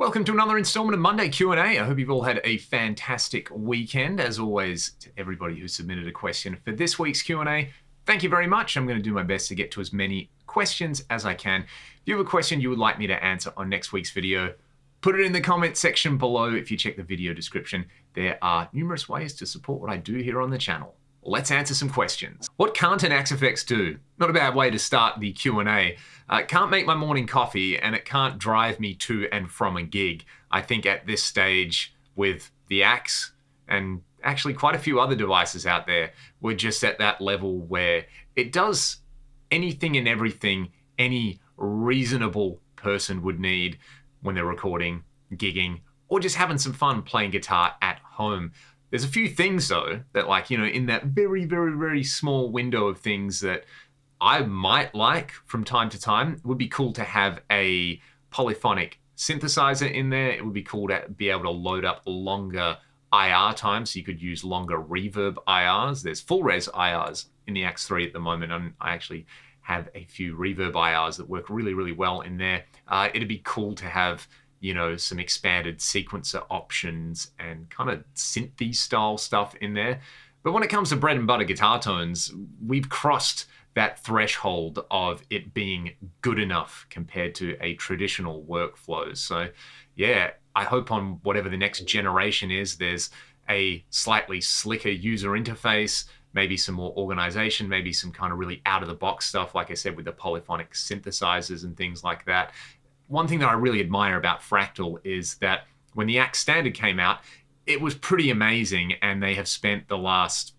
Welcome to another installment of Monday Q&A. I hope you've all had a fantastic weekend. As always, to everybody who submitted a question for this week's Q&A, thank you very much. I'm going to do my best to get to as many questions as I can. If you have a question you would like me to answer on next week's video, put it in the comment section below. If you check the video description, there are numerous ways to support what I do here on the channel. Let's answer some questions. What can't an Axe effects do? Not a bad way to start the Q&A. It can't make my morning coffee and it can't drive me to and from a gig. I think at this stage with the Axe and actually quite a few other devices out there, we're just at that level where it does anything and everything any reasonable person would need when they're recording, gigging, or just having some fun playing guitar at home. There's a few things though that, like, you know, in that very, very, very small window of things that I might like from time to time, it would be cool to have a polyphonic synthesizer in there. It would be cool to be able to load up longer IR times, so you could use longer reverb IRs. There's full res IRs in the Axe 3 at the moment, and I actually have a few reverb IRs that work really, really well in there. It'd be cool to have, you know, some expanded sequencer options and kind of synthy style stuff in there. But when it comes to bread and butter guitar tones, we've crossed that threshold of it being good enough compared to a traditional workflow. So yeah, I hope on whatever the next generation is, there's a slightly slicker user interface, maybe some more organization, maybe some kind of really out of the box stuff, like I said, with the polyphonic synthesizers and things like that. One thing that I really admire about Fractal is that when the Axe Standard came out, it was pretty amazing, and they have spent the last,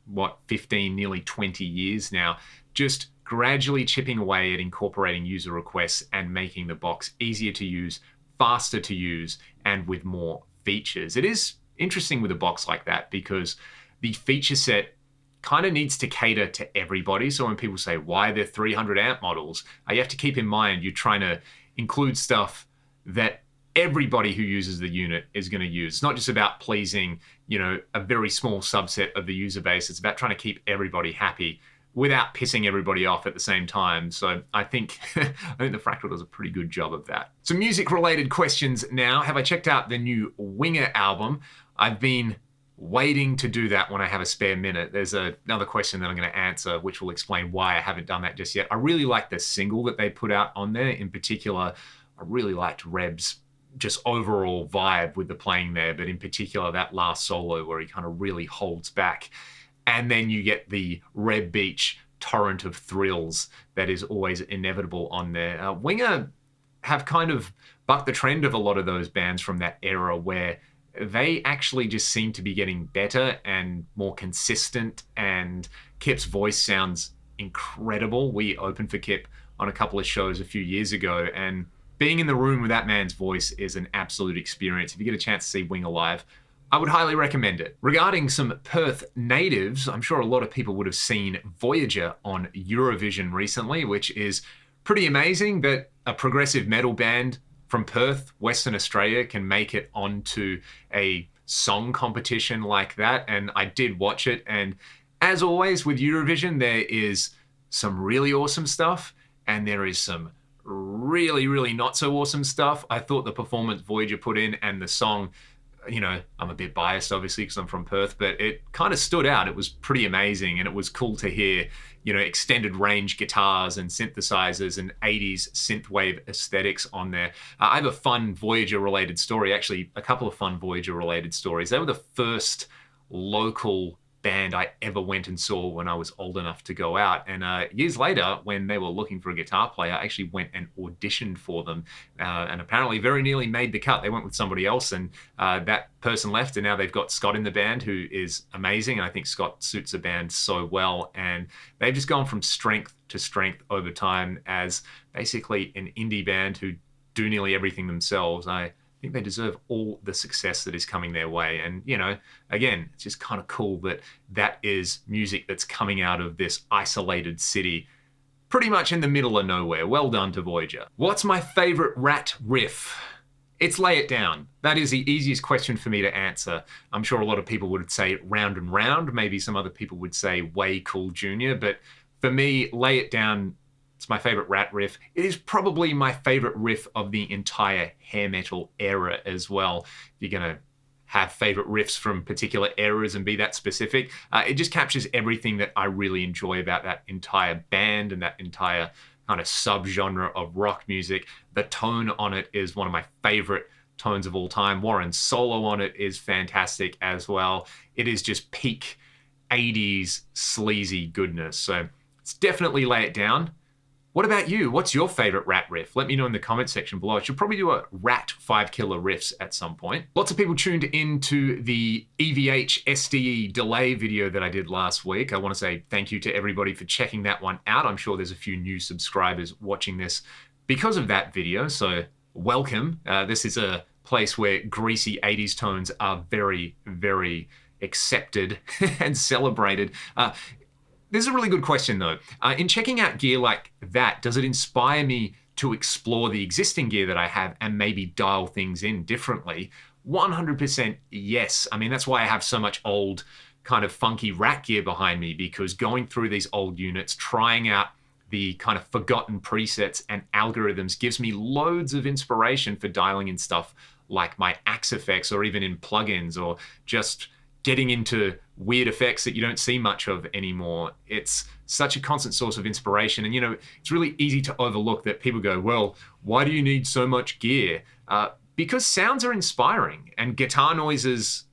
15, nearly 20 years now, just gradually chipping away at incorporating user requests and making the box easier to use, faster to use, and with more features. It is interesting with a box like that because the feature set kind of needs to cater to everybody. So when people say, why are there 300 amp models? You have to keep in mind you're trying to include stuff that everybody who uses the unit is going to use. It's not just about pleasing, you know, a very small subset of the user base. It's about trying to keep everybody happy without pissing everybody off at the same time. So I think the Fractal does a pretty good job of that. Some music-related questions now. Have I checked out the new Winger album? I've been waiting to do that when I have a spare minute. There's another question that I'm going to answer, which will explain why I haven't done that just yet. I really like the single that they put out on there. In particular, I really liked Reb's just overall vibe with the playing there, but in particular that last solo where he kind of really holds back. And then you get the Reb Beach torrent of thrills that is always inevitable on there. Winger have kind of bucked the trend of a lot of those bands from that era where they actually just seem to be getting better and more consistent, and Kip's voice sounds incredible. We opened for Kip on a couple of shows a few years ago, and being in the room with that man's voice is an absolute experience. If you get a chance to see Winger live, I would highly recommend it. Regarding some Perth natives, I'm sure a lot of people would have seen Voyager on Eurovision recently, which is pretty amazing that a progressive metal band from Perth, Western Australia, can make it onto a song competition like that. And I did watch it. And as always with Eurovision, there is some really awesome stuff and there is some really, really not so awesome stuff. I thought the performance Voyager put in and the song, you know, I'm a bit biased obviously because I'm from Perth, but it kind of stood out. It was pretty amazing, and it was cool to hear, you know, extended range guitars and synthesizers and 80s synthwave aesthetics on there. I have a fun Voyager related story, actually a couple of fun Voyager related stories. They were the first local band I ever went and saw when I was old enough to go out. And years later, when they were looking for a guitar player, I actually went and auditioned for them, and apparently very nearly made the cut. They went with somebody else, and that person left, and now they've got Scott in the band, who is amazing. And I think Scott suits the band so well, and they've just gone from strength to strength over time as basically an indie band who do nearly everything themselves. I think they deserve all the success that is coming their way. And, you know, again, it's just kind of cool that that is music that's coming out of this isolated city, pretty much in the middle of nowhere. Well done to Voyager. What's my favorite RATT riff? It's Lay It Down. That is the easiest question for me to answer. I'm sure a lot of people would say Round and Round. Maybe some other people would say Way Cool Jr. But for me, Lay It Down It's my favorite RATT riff. It is probably my favorite riff of the entire hair metal era as well. If you're gonna have favorite riffs from particular eras and be that specific, it just captures everything that I really enjoy about that entire band and that entire kind of subgenre of rock music. The tone on it is one of my favorite tones of all time. Warren's solo on it is fantastic as well. It is just peak 80s sleazy goodness. So it's definitely Lay It Down. What about you? What's your favorite RATT riff? Let me know in the comment section below. I should probably do a RATT 5 killer riffs at some point. Lots of people tuned into the EVH SDE delay video that I did last week. I want to say thank you to everybody for checking that one out. I'm sure there's a few new subscribers watching this because of that video, so welcome. This is a place where greasy 80s tones are very, very accepted and celebrated. This is a really good question though. In checking out gear like that, does it inspire me to explore the existing gear that I have and maybe dial things in differently? 100% yes. I mean, that's why I have so much old kind of funky RATT gear behind me, because going through these old units, trying out the kind of forgotten presets and algorithms gives me loads of inspiration for dialing in stuff like my Axe effects, or even in plugins, or just getting into weird effects that you don't see much of anymore. It's such a constant source of inspiration. And, you know, it's really easy to overlook that people go, well, why do you need so much gear? Because sounds are inspiring and guitar noises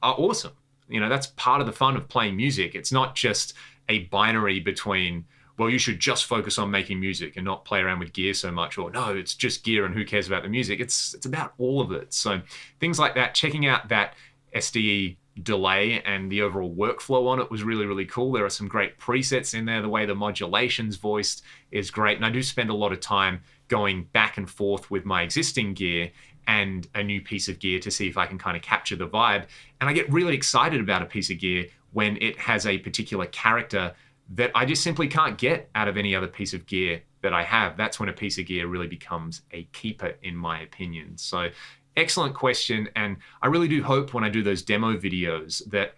are awesome. You know, that's part of the fun of playing music. It's not just a binary between, well, you should just focus on making music and not play around with gear so much, or no, it's just gear and who cares about the music. It's about all of it. So things like that, checking out that SDE delay and the overall workflow on it was really, really cool. There are some great presets in there. The way the modulation's voiced is great. And I do spend a lot of time going back and forth with my existing gear and a new piece of gear to see if I can kind of capture the vibe. And I get really excited about a piece of gear when it has a particular character that I just simply can't get out of any other piece of gear that I have. That's when a piece of gear really becomes a keeper, in my opinion. So excellent question. And I really do hope when I do those demo videos that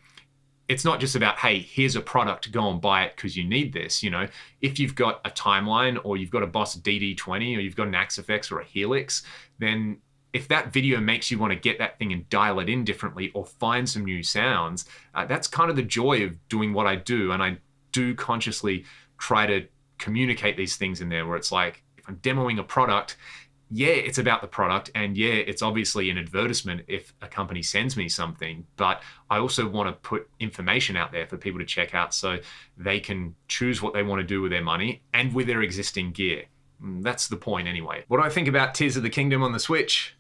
it's not just about, hey, here's a product, go and buy it because you need this. You know, if you've got a timeline, or you've got a Boss DD20, or you've got an Axe FX or a Helix, then if that video makes you want to get that thing and dial it in differently or find some new sounds, that's kind of the joy of doing what I do. And I do consciously try to communicate these things in there, where it's like, if I'm demoing a product, yeah, it's about the product, and yeah, it's obviously an advertisement if a company sends me something, but I also want to put information out there for people to check out so they can choose what they want to do with their money and with their existing gear. That's the point anyway. What do I think about Tears of the Kingdom on the Switch?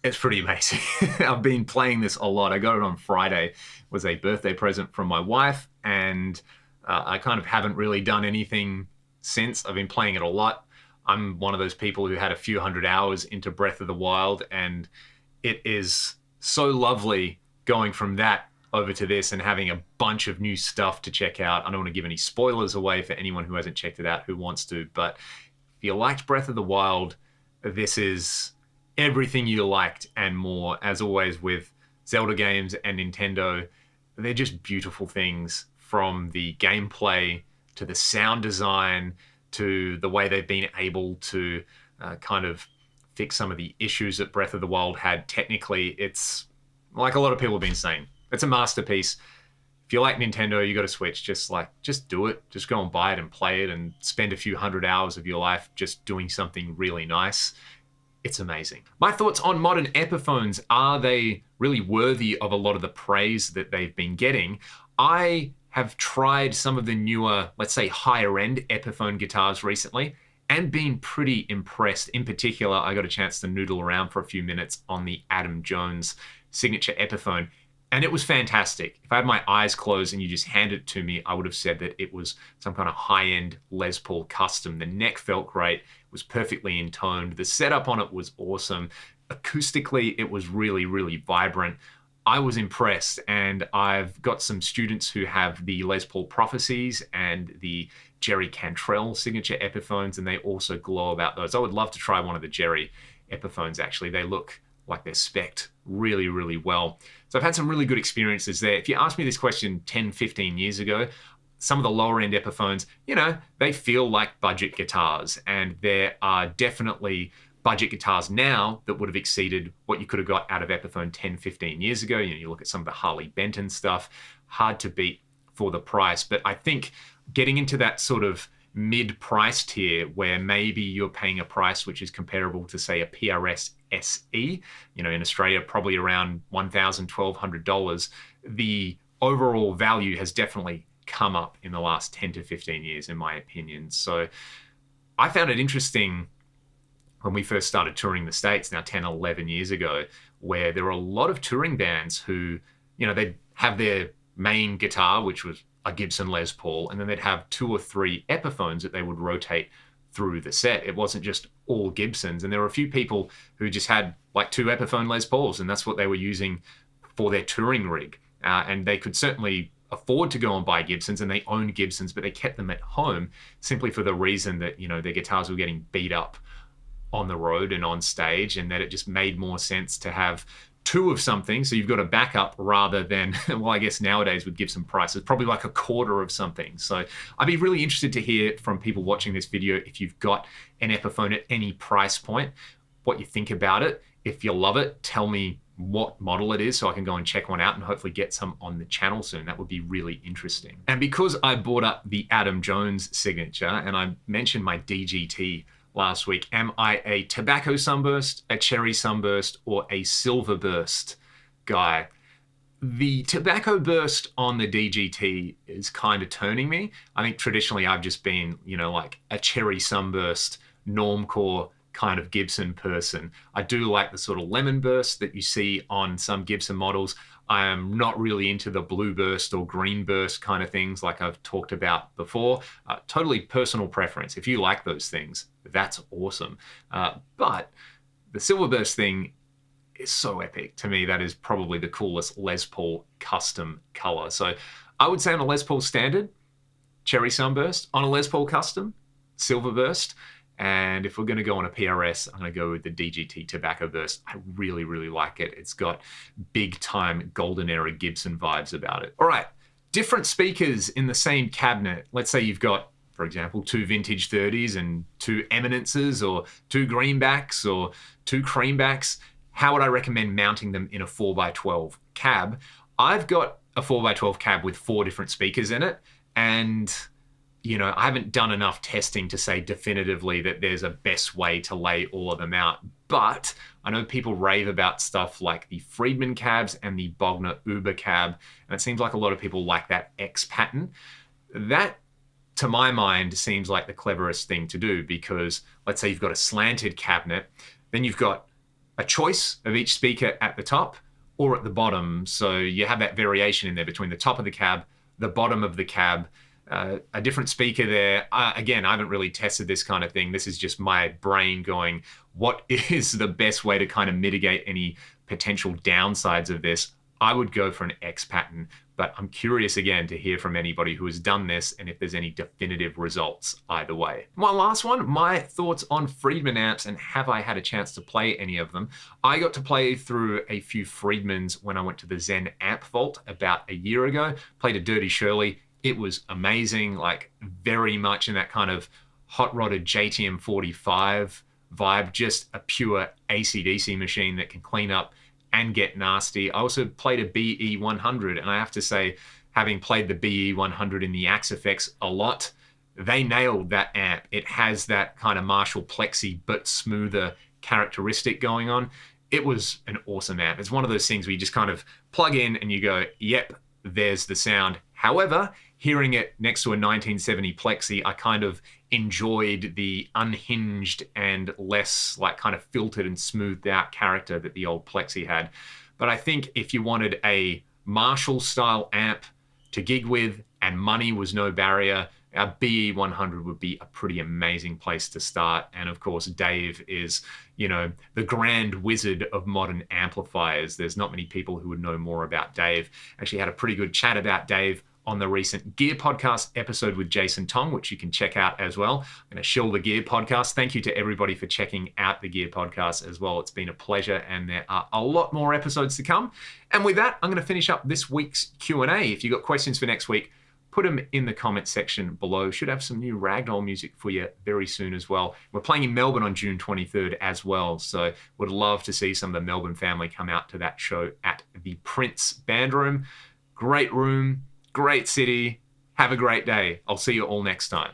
It's pretty amazing. I've been playing this a lot. I got it on Friday. It was a birthday present from my wife, and I kind of haven't really done anything since. I've been playing it a lot. I'm one of those people who had a few hundred hours into Breath of the Wild, and it is so lovely going from that over to this and having a bunch of new stuff to check out. I don't want to give any spoilers away for anyone who hasn't checked it out who wants to, but if you liked Breath of the Wild, this is everything you liked and more. As always with Zelda games and Nintendo, they're just beautiful things, from the gameplay to the sound design to the way they've been able to kind of fix some of the issues that Breath of the Wild had. Technically, it's like a lot of people have been saying, it's a masterpiece. If you like Nintendo, you got to Switch, just do it. Just go and buy it and play it and spend a few hundred hours of your life just doing something really nice. It's amazing. My thoughts on modern Epiphones, are they really worthy of a lot of the praise that they've been getting? I have tried some of the newer, let's say higher end Epiphone guitars recently and been pretty impressed. In particular, I got a chance to noodle around for a few minutes on the Adam Jones signature Epiphone, and it was fantastic. If I had my eyes closed and you just handed it to me, I would have said that it was some kind of high-end Les Paul custom. The neck felt great, it was perfectly intoned, the setup on it was awesome. Acoustically, it was really, really vibrant. I was impressed, and I've got some students who have the Les Paul Prophecies and the Jerry Cantrell signature Epiphones, and they also glow about those. I would love to try one of the Jerry Epiphones, actually. They look like they're spec'd really, really well. So I've had some really good experiences there. If you asked me this question 10, 15 years ago, some of the lower end Epiphones, they feel like budget guitars, and there are definitely budget guitars now that would have exceeded what you could have got out of Epiphone 10, 15 years ago. You look at some of the Harley Benton stuff, hard to beat for the price. But I think getting into that sort of mid-price tier where maybe you're paying a price which is comparable to, say, a PRS SE, in Australia, probably around $1,000, $1,200, the overall value has definitely come up in the last 10 to 15 years, in my opinion. So I found it interesting when we first started touring the States, now 10, 11 years ago, where there were a lot of touring bands who, they'd have their main guitar, which was a Gibson Les Paul, and then they'd have 2 or 3 Epiphones that they would rotate through the set. It wasn't just all Gibsons. And there were a few people who just had like 2 Epiphone Les Pauls, and that's what they were using for their touring rig. And they could certainly afford to go and buy Gibsons, and they owned Gibsons, but they kept them at home simply for the reason that, their guitars were getting beat up on the road and on stage, and that it just made more sense to have 2 of something, so you've got a backup, rather than, well, I guess nowadays with Gibson prices, probably like a quarter of something. So I'd be really interested to hear from people watching this video, if you've got an Epiphone at any price point, what you think about it. If you love it, tell me what model it is so I can go and check one out and hopefully get some on the channel soon. That would be really interesting. And because I brought up the Adam Jones signature, and I mentioned my DGT last week, am I a tobacco sunburst, a cherry sunburst, or a silver burst guy? The tobacco burst on the DGT is kind of turning me. I think traditionally I've just been, like a cherry sunburst, normcore kind of Gibson person. I do like the sort of lemon burst that you see on some Gibson models. I am not really into the blue burst or green burst kind of things like I've talked about before. Totally personal preference. If you like those things, that's awesome. But the silver burst thing is so epic. To me, that is probably the coolest Les Paul custom color. So I would say on a Les Paul standard, cherry sunburst. On a Les Paul custom, silver burst. And if we're going to go on a PRS, I'm going to go with the DGT Tobacco Burst. I really, really like it. It's got big time golden era Gibson vibes about it. All right, different speakers in the same cabinet. Let's say you've got, for example, 2 vintage 30s and 2 Eminences, or 2 greenbacks or 2 creambacks. How would I recommend mounting them in a 4x12 cab? I've got a 4x12 cab with 4 different speakers in it, and I haven't done enough testing to say definitively that there's a best way to lay all of them out. But I know people rave about stuff like the Friedman cabs and the Bogner Uber cab, and it seems like a lot of people like that X pattern. That, to my mind, seems like the cleverest thing to do, because let's say you've got a slanted cabinet, then you've got a choice of each speaker at the top or at the bottom. So you have that variation in there between the top of the cab, the bottom of the cab, a different speaker there. Again, I haven't really tested this kind of thing. This is just my brain going, what is the best way to kind of mitigate any potential downsides of this? I would go for an X pattern, but I'm curious again to hear from anybody who has done this and if there's any definitive results either way. One last one, my thoughts on Friedman amps, and have I had a chance to play any of them? I got to play through a few Friedmans when I went to the Zen Amp Vault about a year ago, played a Dirty Shirley. It was amazing, like very much in that kind of hot-rodded JTM 45 vibe, just a pure AC/DC machine that can clean up and get nasty. I also played a BE 100, and I have to say, having played the BE 100 in the Axe Effects a lot, they nailed that amp. It has that kind of Marshall Plexi but smoother characteristic going on. It was an awesome amp. It's one of those things where you just kind of plug in and you go, yep, there's the sound. However, hearing it next to a 1970 Plexi, I kind of enjoyed the unhinged and less like kind of filtered and smoothed out character that the old Plexi had. But I think if you wanted a Marshall style amp to gig with and money was no barrier, our BE 100 would be a pretty amazing place to start. And of course, Dave is, the grand wizard of modern amplifiers. There's not many people who would know more about Dave. Actually had a pretty good chat about Dave on the recent Gear Podcast episode with Jason Tong, which you can check out as well. I'm going to shill the Gear Podcast. Thank you to everybody for checking out the Gear Podcast as well. It's been a pleasure, and there are a lot more episodes to come. And with that, I'm going to finish up this week's Q&A. If you've got questions for next week, put them in the comment section below. Should have some new Ragdoll music for you very soon as well. We're playing in Melbourne on June 23rd as well, so would love to see some of the Melbourne family come out to that show at the Prince Band Room. Great room, great city. Have a great day. I'll see you all next time.